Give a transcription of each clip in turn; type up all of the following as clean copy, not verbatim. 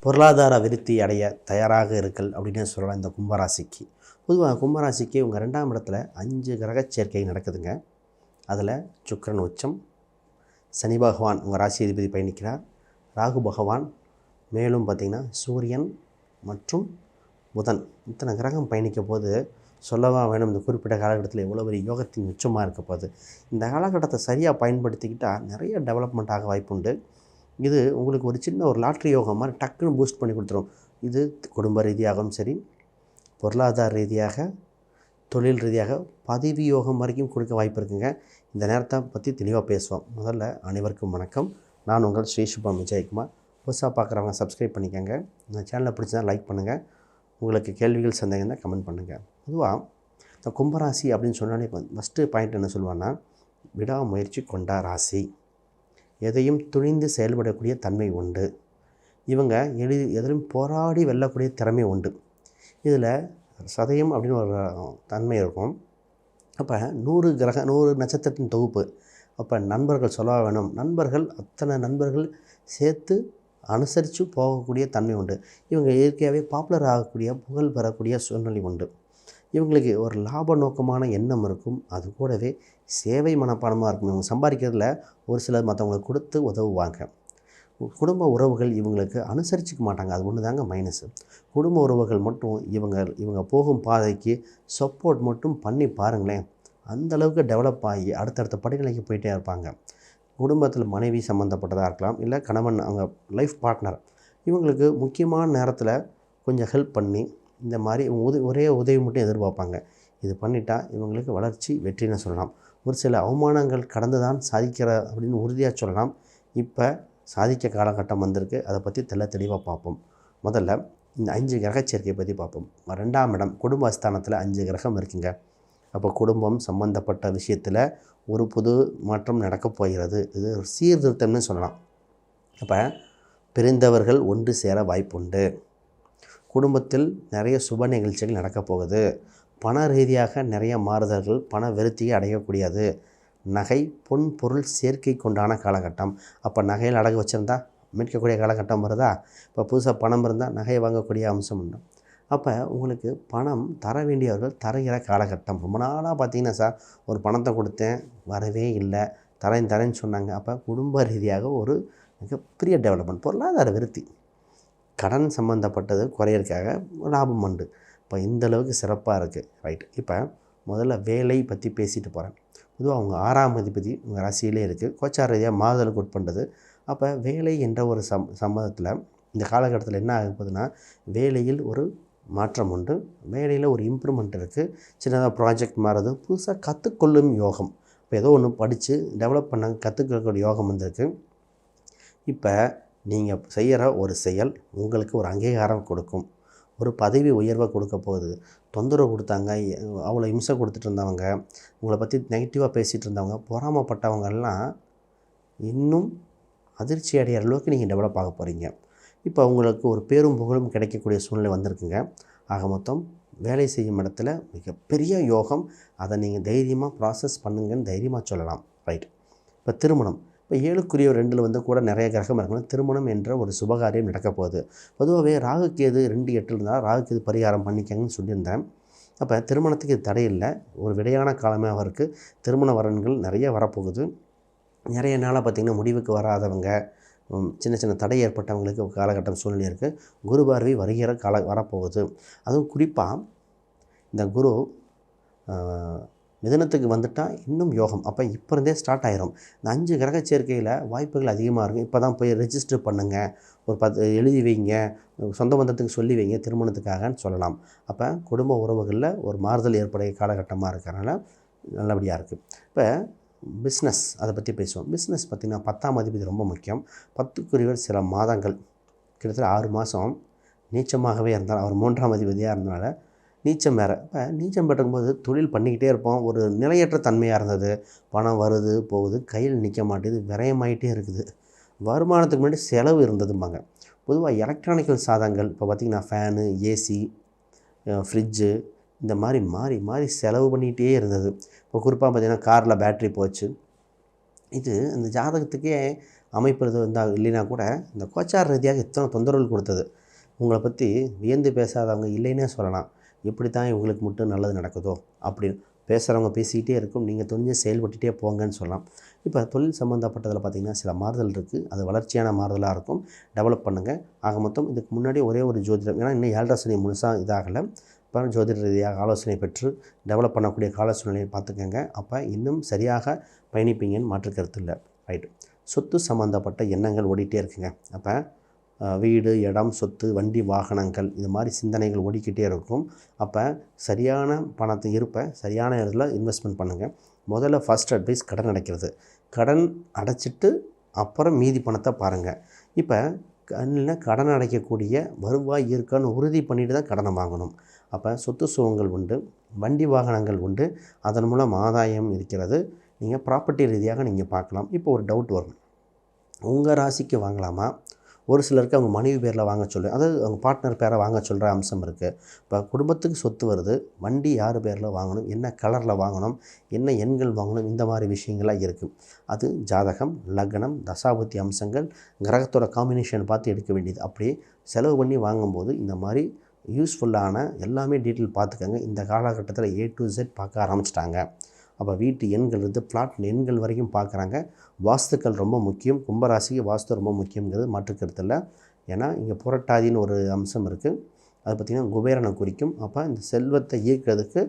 பொருளாதார விருத்தி அடைய தயாராக இருக்கல் அப்படின்னு சொல்லலாம் இந்த கும்பராசிக்கு. பொதுவாக கும்பராசிக்கு உங்கள் 2ஆம் இடத்துல 5 கிரக சேர்க்கை நடக்குதுங்க. அதில் சுக்கிரன் உச்சம், சனி பகவான் உங்கள் ராசி அதிபதி பயணிக்கிறார், ராகு பகவான், மேலும் பார்த்திங்கன்னா சூரியன் மற்றும் புதன், இத்தனை கிரகம் பயணிக்க போது சொல்லவா வேணும். இந்த குறிப்பிட்ட காலகட்டத்தில் எவ்வளோ பெரிய யோகத்தின் உச்சமாக இருக்க போகுது. இந்த காலகட்டத்தை சரியாக பயன்படுத்திக்கிட்டால் நிறைய டெவலப்மெண்ட் ஆக வாய்ப்புண்டு. இது உங்களுக்கு ஒரு சின்ன ஒரு லாட்ரி யோகம் மாதிரி டக்குன்னு பூஸ்ட் பண்ணி கொடுத்துரும். இது குடும்ப ரீதியாகவும் சரி, பொருளாதார ரீதியாக, தொழில் ரீதியாக, பதவி யோகம் வரைக்கும் கொடுக்க வாய்ப்பு இருக்குங்க. இந்த நேரத்தை பற்றி தெளிவாக பேசுவோம். முதல்ல அனைவருக்கும் வணக்கம். நான் உங்கள் ஸ்ரீ சுபம் விஜயகுமார். புதுசாக பார்க்குறவங்க சப்ஸ்கிரைப் பண்ணிக்கோங்க. இந்த சேனலை பிடிச்சதா லைக் பண்ணுங்கள். உங்களுக்கு கேள்விகள் சந்தேகம் தான் கமெண்ட் பண்ணுங்கள். பொதுவாக இந்த கும்பராசி அப்படின்னு சொன்னாலே ஃபஸ்ட்டு பாயிண்ட் என்ன சொல்லுவான்னா, விடாமுயற்சி கொண்ட ராசி, எதையும் துணிந்து செயல்படக்கூடிய தன்மை உண்டு. இவங்க எதிலும் போராடி வெல்லக்கூடிய திறமை உண்டு. இதில் சதயம் அப்படின்னு ஒரு தன்மை இருக்கும். அப்போ 100 நட்சத்திரத்தின் தொகுப்பு. அப்போ நண்பர்கள் சொல்ல வேணும். அத்தனை நண்பர்கள் சேர்த்து அனுசரித்து போகக்கூடிய தன்மை உண்டு. இவங்க இயற்கையாகவே பாப்புலர் ஆகக்கூடிய, புகழ் பெறக்கூடிய சூழ்நிலை உண்டு. இவங்களுக்கு ஒரு லாப நோக்கமான எண்ணம் இருக்கும். அது கூடவே சேவை மனப்பாடமாக இருக்கும். இவங்க சம்பாதிக்கிறதுல ஒரு சிலர் மற்றவங்களுக்கு கொடுத்து உதவுவாங்க. குடும்ப உறவுகள் இவங்களுக்கு அனுசரிச்சிக்க மாட்டாங்க. அது ஒன்று தாங்க மைனஸு. குடும்ப உறவுகள் மட்டும் இவங்க போகும் பாதைக்கு சப்போர்ட் மட்டும் பண்ணி பாருங்களேன். அந்தளவுக்கு டெவலப் ஆகி அடுத்தடுத்த படிநிலைக்கு போயிட்டே இருப்பாங்க. குடும்பத்தில் மனைவி சம்மந்தப்பட்டதாக இருக்கலாம், இல்லை கணவன், அவங்க லைஃப் பார்ட்னர், இவங்களுக்கு முக்கியமான நேரத்தில் கொஞ்சம் ஹெல்ப் பண்ணி இந்த மாதிரி ஒரே உதவி மட்டும் எதிர்பார்ப்பாங்க. இது பண்ணிட்டா இவங்களுக்கு வளர்ச்சி, வெற்றின்னு சொல்லலாம். ஒரு சில அவமானங்கள் கடந்து தான் சாதிக்கிற அப்படின்னு உறுதியாக சொல்லலாம். இப்போ சாதிக்க காலகட்டம் வந்திருக்கு. அதை பற்றி தெளிவாக பார்ப்போம். முதல்ல இந்த 5 கிரக சேர்க்கையை பற்றி பார்ப்போம். 2ஆம் இடம் குடும்பஸ்தானத்தில் 5 கிரகம் இருக்குங்க. அப்போ குடும்பம் சம்பந்தப்பட்ட விஷயத்தில் ஒரு புது மாற்றம் நடக்கப் போகிறது. இது ஒரு சீர்திருத்தம்னு சொல்லலாம். அப்போ பிரிந்தவர்கள் ஒன்று சேர வாய்ப்புண்டு. குடும்பத்தில் நிறைய சுப நிகழ்ச்சிகள் நடக்கப் போகுது. பண ரீதியாக நிறைய மாறுதல்கள், பண விருத்தியை அடையக்கூடியது. நகை, பொன், பொருள் சேர்க்கை கொண்டான காலகட்டம். அப்போ நகையில் அடகு வச்சுருந்தா மீட்கக்கூடிய காலகட்டம் வருதா? இப்போ புதுசாக பணம் இருந்தால் நகையை வாங்கக்கூடிய அம்சம் உண்டு. அப்போ உங்களுக்கு பணம் தர வேண்டியவர்கள் தருகிற காலகட்டம். ரொம்ப நாளாக பார்த்தீங்கன்னா, சார் ஒரு பணத்தை கொடுத்தேன், வரவே இல்லை, தரேன்னு சொன்னாங்க. அப்போ குடும்ப ரீதியாக ஒரு மிகப்பெரிய டெவலப்மெண்ட், பொருளாதார விருத்தி, கடன் சம்மந்தப்பட்டது குறையிறதுக்காக லாபம் உண்டு. இப்போ இந்தளவுக்கு சிறப்பாக இருக்குது. ரைட். இப்போ முதல்ல வேலை பற்றி பேசிட்டு போகிறேன். பொதுவாக அவங்க 6ஆம் அதிபதி உங்கள் ராசியிலே இருக்குது. கோச்சார ரீதியாக மாறுதலுக்கு உட்பட்டது. அப்போ வேலை என்ற ஒரு சம்மதத்தில் இந்த காலகட்டத்தில் என்ன ஆக போகுதுன்னா, வேலையில் ஒரு மாற்றம் உண்டு. வேலையில் ஒரு இம்ப்ரூவ்மெண்ட் இருக்குது. சின்னதாக ப்ராஜெக்ட் மாறுது. புதுசாக கற்றுக்கொள்ளும் யோகம். இப்போ ஏதோ ஒன்று படித்து டெவலப் பண்ண கற்றுக்கக்கூடிய யோகம் வந்திருக்கு. இப்போ நீங்கள் செய்கிற ஒரு செயல் உங்களுக்கு ஒரு அங்கீகாரம் கொடுக்கும். ஒரு பதவி உயர்வை கொடுக்க போகுது. தொந்தரவு கொடுத்தாங்க, அவ்வளோ இம்சை கொடுத்துட்டு இருந்தவங்க, உங்களை பற்றி நெகட்டிவாக பேசிகிட்டு இருந்தவங்க, பொறாமப்பட்டவங்கெல்லாம் இன்னும் அதிர்ச்சி அடைகிற அளவுக்கு நீங்கள் டெவலப் ஆக போகிறீங்க. இப்போ உங்களுக்கு ஒரு பேரும் புகழும் கிடைக்கக்கூடிய சூழ்நிலை வந்திருக்குங்க. ஆக மொத்தம் வேலை செய்யும் இடத்துல மிகப்பெரிய யோகம். அதை நீங்கள் தைரியமாக ப்ராசஸ் பண்ணுங்கன்னு தைரியமாக சொல்லலாம். ரைட். இப்போ திருமணம். இப்போ 7க்குரிய 2 கூட நிறைய கிரகம் இருக்கணும். திருமணம் என்ற ஒரு சுபகாரியம் நடக்க போகுது. பொதுவாகவே ராகுக்கேது 2-8 இருந்தால் ராகுக்கேது பரிகாரம் பண்ணிக்கங்கன்னு சொல்லியிருந்தேன். அப்போ திருமணத்துக்கு இது தடை இல்லை. ஒரு விடையான காலமாக இருக்குது. திருமண வரன்கள் நிறைய வரப்போகுது. நிறைய நாளாக பார்த்திங்கன்னா முடிவுக்கு வராதவங்க, சின்ன தடை ஏற்பட்டவங்களுக்கு காலகட்டம் சூழ்நிலை இருக்குது. குரு பார்வை வருகிற வரப்போகுது. அதுவும் குறிப்பாக இந்த குரு மிதுனத்துக்கு வந்துட்டால் இன்னும் யோகம். அப்போ இப்போ இருந்தே ஸ்டார்ட் ஆயிரும். இந்த 5 கிரக சேர்க்கையில் வாய்ப்புகள் அதிகமாக இருக்கும். இப்போ தான் போய் ரெஜிஸ்டர் பண்ணுங்கள், ஒரு எழுதி வைங்க, சொந்த பந்தத்துக்கு சொல்லி வைங்க திருமணத்துக்காகன்னு சொல்லலாம். அப்போ குடும்ப உறவுகளில் ஒரு மாறுதல் ஏற்படைய காலகட்டமாக இருக்கிறனால நல்லபடியாக இருக்குது. இப்போ பிஸ்னஸ், அதை பற்றி பேசுவோம். பிஸ்னஸ் பார்த்திங்கன்னா 10ஆம் அதிபதி ரொம்ப முக்கியம். 10க்குரியவர் சில மாதங்கள், கிட்டத்தட்ட 6 மாதம் நீச்சமாகவே இருந்தால், அவர் 3ஆம் அதிபதியாக இருந்தனால நீச்சம் வேறு. இப்போ நீச்சம் பெற்றும்போது தொழில் பண்ணிக்கிட்டே இருப்போம். ஒரு நிலையற்ற தன்மையாக இருந்தது. பணம் வருது போகுது, கையில் நிற்க மாட்டேது, விரயமாயிட்டே இருக்குது. வருமானத்துக்கு முன்னாடி செலவு இருந்ததும்பாங்க. பொதுவாக எலக்ட்ரானிக்கல் சாதனங்கள் இப்போ பார்த்திங்கன்னா ஃபேனு, ஏசி, ஃப்ரிட்ஜு, இந்த மாதிரி மாறி செலவு பண்ணிகிட்டே இருந்தது. இப்போ குறிப்பாக பார்த்திங்கன்னா காரில் பேட்ரி போச்சு. இது இந்த ஜாதகத்துக்கே அமைப்பு இருந்தால் இல்லைனா கூட இந்த கோச்சார ரீதியாக இத்தனை தொந்தரவுகள் கொடுத்தது. உங்களை பற்றி வியந்து பேசாதவங்க இல்லைன்னே சொல்லலாம். எப்படி தான் இவங்களுக்கு மட்டும் நல்லது நடக்குதோ அப்படின்னு பேசுகிறவங்க பேசிக்கிட்டே இருக்கும், நீங்கள் துணிஞ்சு செயல்பட்டுகிட்டே போங்கன்னு சொல்லலாம். இப்போ தொழில் சம்மந்தப்பட்டதில் பார்த்திங்கன்னா சில மாறுதல் இருக்குது. அது வளர்ச்சியான மாறுதலாக இருக்கும். டெவலப் பண்ணுங்கள். ஆக மொத்தம் இதுக்கு முன்னாடி ஒரே ஒரு ஜோதிடம், ஏன்னா இன்னும் 7.5 சனி முழுசாக இதாகலை. இப்போ ஜோதிட ரீதியாக ஆலோசனை பெற்று டெவலப் பண்ணக்கூடிய கால சூழ்நிலையை பார்த்துக்கங்க. அப்போ இன்னும் சரியாக பயணிப்பீங்கன்னு மாற்று கருத்து இல்லை. ரைட்டு. சொத்து சம்மந்தப்பட்ட எண்ணங்கள் ஓடிட்டே இருக்குங்க. அப்போ வீடு, இடம், சொத்து, வண்டி, வாகனங்கள் இது மாதிரி சிந்தனைகள் ஓடிக்கிட்டே இருக்கும். அப்போ சரியான பணத்தை இருப்பை சரியான இடத்துல இன்வெஸ்ட்மெண்ட் பண்ணுங்கள். முதல்ல ஃபஸ்ட் அட்வைஸ் கடன் அடைக்கிறது. கடன் அடைச்சிட்டு அப்புறம் மீதி பணத்தை பாருங்கள். இப்போ கடன் அடைக்கக்கூடிய வருவாய் இருக்கான்னு உறுதி பண்ணிட்டு தான் கடனை வாங்கணும். அப்போ சொத்து சுகங்கள் உண்டு, வண்டி வாகனங்கள் உண்டு, அதன் மூலம் ஆதாயம் இருக்கிறது. நீங்கள் ப்ராப்பர்ட்டி ரீதியாக நீங்கள் பார்க்கலாம். இப்போ ஒரு டவுட் வரும், உங்கள் ராசிக்கு வாங்கலாமா? ஒரு சிலருக்கு அவங்க மனைவி பேரில் வாங்க சொல்லு, அதாவது அவங்க பார்ட்னர் பேரை வாங்க சொல்கிற அம்சம் இருக்குது. இப்போ குடும்பத்துக்கு சொத்து வருது, வண்டி யார் பேரில் வாங்கணும், என்ன கலரில் வாங்கணும், என்ன எண்கள் வாங்கணும், இந்த மாதிரி விஷயங்கள்லாம் இருக்குது. அது ஜாதகம், லக்னம், தசாபுத்தி அம்சங்கள், கிரகத்தோட காம்பினேஷன் பார்த்து எடுக்க வேண்டியது. அப்படியே செலவு பண்ணி வாங்கும்போது இந்த மாதிரி யூஸ்ஃபுல்லான எல்லாமே டீட்டெயில் பார்த்துக்கங்க. இந்த காலகட்டத்தில் A to Z பார்க்க ஆரம்பிச்சிட்டாங்க. அப்போ வீட்டு எண்கள் இருந்து பிளாட் எண்கள் வரைக்கும் பார்க்குறாங்க. வாஸ்துக்கள் ரொம்ப முக்கியம். கும்பராசிக்கு வாஸ்து ரொம்ப முக்கியங்கிறது மாற்றுக்கருத்து இல்லை. ஏன்னா இங்கே புரட்டாதின்னு ஒரு அம்சம் இருக்குது. அது பார்த்திங்கன்னா குபேரனை குறிக்கும். அப்போ இந்த செல்வத்தை ஈர்க்கிறதுக்கு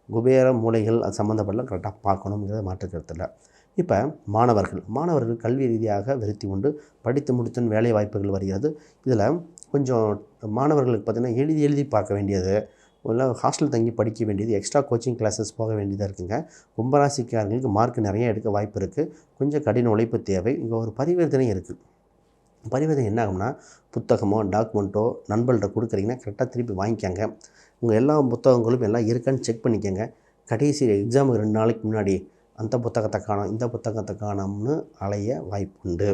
குபேர மூலைகள் அது சம்மந்தப்படலாம் கரெக்டாக பார்க்கணுங்கிறது மாற்றுக்கருத்து இல்லை. இப்போ மாணவர்கள் கல்வி ரீதியாக விருத்தி உண்டு. படித்து முடித்தன் வேலை வாய்ப்புகள் வருகிறது. இதில் கொஞ்சம் மாணவர்களுக்கு பார்த்திங்கன்னா எழுதி பார்க்க வேண்டியது, இல்லை ஹாஸ்டல் தங்கி படிக்க வேண்டியது, எக்ஸ்ட்ரா கோச்சிங் கிளாஸஸ் போக வேண்டியதாக இருக்குங்க. கும்பராசிக்காரங்களுக்கு மார்க் நிறைய எடுக்க வாய்ப்பு இருக்குது. கொஞ்சம் கடின உழைப்பு தேவை. இங்கே ஒரு பரிவர்த்தனை இருக்குது. பரிவர்த்தனை என்ன ஆகும்னா, புத்தகமோ டாக்குமெண்ட்டோ நண்பர்கள்ட்ட கொடுக்குறீங்கன்னா கரெக்டாக திருப்பி வாங்கிக்கோங்க. உங்கள் எல்லா புத்தகங்களும் எல்லாம் இருக்கான்னு செக் பண்ணிக்கோங்க. கடைசி எக்ஸாமுக்கு 2 நாளைக்கு முன்னாடி அந்த புத்தகத்தை காணோம், இந்த புத்தகத்தை காணோம்னு அலைய வாய்ப்புண்டு.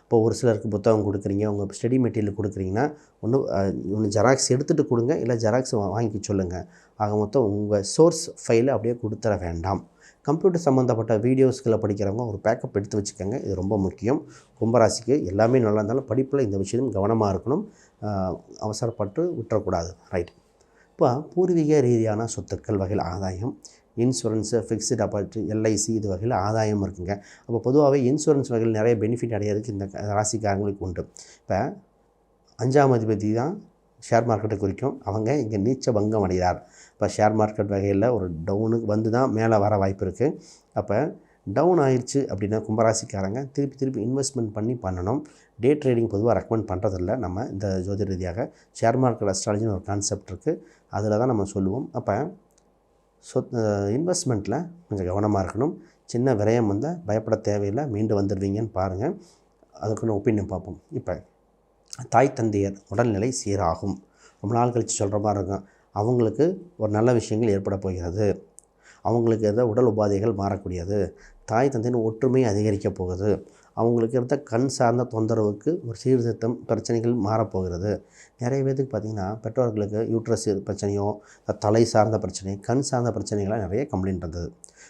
இப்போ ஒரு சிலருக்கு புத்தகம் கொடுக்குறீங்க, உங்கள் ஸ்டடி மெட்டீரியல் கொடுக்குறீங்கன்னா ஒன்று ஜெராக்ஸ் எடுத்துகிட்டு கொடுங்க, இல்லை ஜெராக்ஸ் வாங்கிக்க சொல்லுங்கள். ஆக மொத்தம் உங்கள் சோர்ஸ் ஃபைலை அப்படியே கொடுத்துட வேண்டாம். கம்ப்யூட்டர் சம்மந்தப்பட்ட வீடியோஸ்களை படிக்கிறவங்க ஒரு பேக்கப் எடுத்து வச்சுக்கோங்க. இது ரொம்ப முக்கியம். கும்பராசிக்கு எல்லாமே நல்லா இருந்தாலும் படிப்பில் இந்த விஷயம் கவனமாக இருக்கணும். அவசரப்பட்டு விட்டுறக்கூடாது. ரைட். இப்போ பூர்வீக ரீதியான சொத்துக்கள் வகையில் ஆதாயம், இன்சூரன்ஸு, ஃபிக்ஸ்டு டெபாசிட், LIC இது வகையில் ஆதாயம் இருக்குங்க. அப்போ பொதுவாகவே இன்சூரன்ஸ் வகையில் நிறைய பெனிஃபிட் அடையிறதுக்கு இந்த ராசிக்காரங்களுக்கு உண்டு. இப்போ 5ஆம் அதிபதி தான் ஷேர் மார்க்கெட்டை குறிக்கும். அவங்க இங்கே நீச்ச பங்கம் அடைகிறார். இப்போ ஷேர் மார்க்கெட் வகையில் ஒரு டவுனுக்கு வந்து தான் மேலே வர வாய்ப்பு இருக்குது. அப்போ டவுன் ஆயிடுச்சு அப்படின்னா கும்பராசிக்காரங்க திருப்பி இன்வெஸ்ட்மெண்ட் பண்ணணும். டே ட்ரேடிங் பொதுவாக ரெக்கமெண்ட் பண்ணுறதில்ல. நம்ம இந்த ஜோதிட ரீதியாக ஷேர் மார்க்கெட் அஸ்ட்ராலஜின்னு ஒரு கான்செப்ட் இருக்குது, அதில் தான் நம்ம சொல்லுவோம். அப்போ இன்வெஸ்ட்மெண்ட்டில் கொஞ்சம் கவனமாக இருக்கணும். சின்ன விரயம் வந்தால் பயப்பட தேவையில்லை, மீண்டு வந்துடுவீங்கன்னு பாருங்கள். அதுக்குன்னு ஒப்பீனியன் பார்ப்போம். இப்போ தாய் தந்தையர் உடல்நிலை சீராகும். ரொம்ப நாள் கழித்து சொல்கிற மாதிரி இருக்கும். அவங்களுக்கு ஒரு நல்ல விஷயங்கள் ஏற்பட போகிறது. அவங்களுக்கு இருந்த உடல் உபாதைகள் மாறக்கூடியது. தாய் தந்தையின் ஒற்றுமை அதிகரிக்க போகுது. அவங்களுக்கு இருந்த கண் சார்ந்த தொந்தரவுக்கு ஒரு சீர்திருத்தம் பிரச்சனைகள் மாறப்போகிறது. நிறைய பேருக்கு பார்த்திங்கன்னா பெற்றோர்களுக்கு யூட்ரஸ் பிரச்சனையோ, தலை சார்ந்த பிரச்சனை, கண் சார்ந்த பிரச்சனைகள்லாம் நிறைய கம்ப்ளைண்ட் இருந்தது.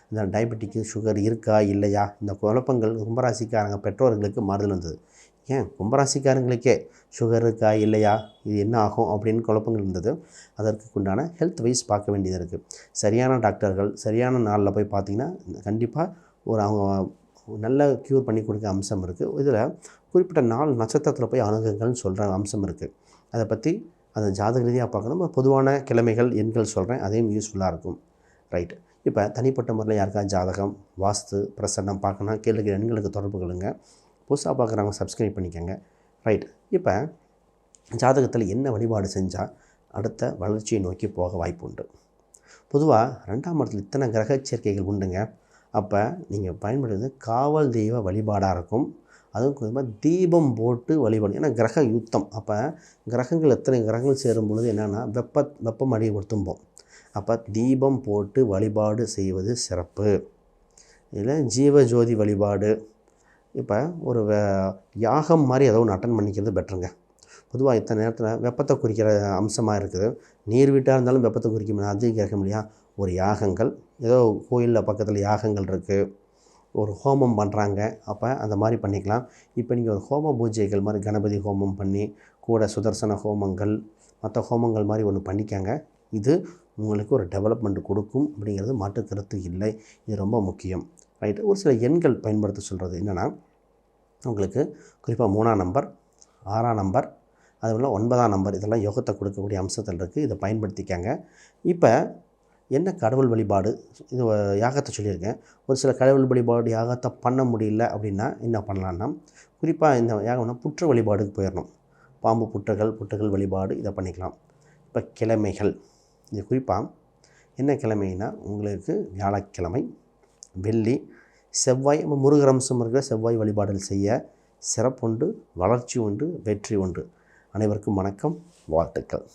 இந்த டயபெட்டிக்கு, சுகர் இருக்கா இல்லையா, இந்த குழப்பங்கள் கும்பராசிக்காரங்க பெற்றோர்களுக்கு மாறுதல் வந்தது. ஏன் கும்பராசிக்காரங்களுக்கே சுகர் இருக்கா இல்லையா, இது என்ன ஆகும் அப்படின்னு குழப்பங்கள் இருந்தது. அதற்கு உண்டான ஹெல்த் வைஸ் பார்க்க வேண்டியது இருக்குது. சரியான டாக்டர்கள் சரியான நாளில் போய் பார்த்திங்கன்னா கண்டிப்பாக அவங்க நல்ல க்யூர் பண்ணி கொடுக்க அம்சம் இருக்குது. இதில் குறிப்பிட்ட நாள் நட்சத்திரத்தில் போய் அணுகுங்கள்னு சொல்கிற அம்சம் இருக்குது. அதை பற்றி அந்த ஜாதக ரீதியாக பார்க்கணும். பொதுவான கிழமைகள் எண்கள் சொல்கிறேன், அதையும் யூஸ்ஃபுல்லாக இருக்கும். ரைட்டு. இப்போ தனிப்பட்ட முறையில் யாருக்கா ஜாதகம், வாஸ்து, பிரசன்னம் பார்க்கணும், கீழே எண்களுக்கு தொடர்பு கொள்ளுங்க. புதுசாக பார்க்குறவங்க சப்ஸ்கிரைப் பண்ணிக்கோங்க. ரைட். இப்போ ஜாதகத்தில் என்ன வழிபாடு செஞ்சால் அடுத்த வளர்ச்சியை நோக்கி போக வாய்ப்பு உண்டு? பொதுவாக 2ஆம் இடத்துல இத்தனை கிரக சேர்க்கைகள் உண்டுங்க. அப்போ நீங்கள் பயன்படுறது காவல் தெய்வ வழிபாடாக இருக்கும். அதுவும் கொஞ்சமாக தீபம் போட்டு வழிபாடு. ஏன்னா கிரக யுத்தம். அப்போ கிரகங்கள் எத்தனை கிரகங்கள் சேரும் பொழுது என்னென்னா வெப்பம் அதிகப்படுத்தும்போம். அப்போ தீபம் போட்டு வழிபாடு செய்வது சிறப்பு. இதில் ஜீவஜோதி வழிபாடு. இப்போ ஒரு யாகம் மாதிரி ஏதோ ஒன்று அட்டன் பண்ணிக்கிறது பெட்டருங்க. பொதுவாக இத்தனை நேரத்தில் வெப்பத்தை குறிக்கிற அம்சமாக இருக்குது. நீர் வீட்டாக இருந்தாலும் வெப்பத்தை குறிக்க அதிகம் கேட்க முடியாது. ஒரு யாகங்கள், ஏதோ கோயிலில் பக்கத்தில் யாகங்கள் இருக்குது, ஒரு ஹோமம் பண்ணுறாங்க, அப்போ அந்த மாதிரி பண்ணிக்கலாம். இப்போ நீங்கள் ஒரு ஹோம பூஜைகள் மாதிரி கணபதி ஹோமம் பண்ணி கூட சுதர்சன ஹோமங்கள் மற்ற ஹோமங்கள் மாதிரி ஒன்று பண்ணிக்காங்க. இது உங்களுக்கு ஒரு டெவலப்மெண்ட் கொடுக்கும் அப்படிங்கிறது மாற்று கருத்து இல்லை. இது ரொம்ப முக்கியம். ரைட்டு. ஒரு சில எண்கள் பயன்படுத்த சொல்கிறது என்னென்னா, உங்களுக்கு குறிப்பாக 3ஆம் நம்பர், 6ஆம் நம்பர், அதுபோல் 9ஆம் நம்பர், இதெல்லாம் யோகத்தை கொடுக்கக்கூடிய அம்சத்தில் இருக்குது. இதை பயன்படுத்திக்காங்க. இப்போ என்ன கடவுள் வழிபாடு, இது யாகத்தை சொல்லியிருக்கேன். ஒரு சில கடவுள் வழிபாடு யாகத்தை பண்ண முடியல அப்படின்னா என்ன பண்ணலான்னா, குறிப்பாக இந்த யாகம்னா புற்று வழிபாடுக்கு போயிடணும். பாம்பு புற்றுகள் வழிபாடு இதை பண்ணிக்கலாம். இப்போ கிழமைகள், இது குறிப்பாக என்ன கிழமைனா உங்களுக்கு வியாழக்கிழமை, வெள்ளி, செவ்வாய், முருகர் அம்சம் இருக்கிற செவ்வாய் வழிபாடுகள் செய்ய சிறப்புண்டு, வளர்ச்சி உண்டு, வெற்றி உண்டு. அனைவருக்கும் வணக்கம், வாழ்த்துக்கள்.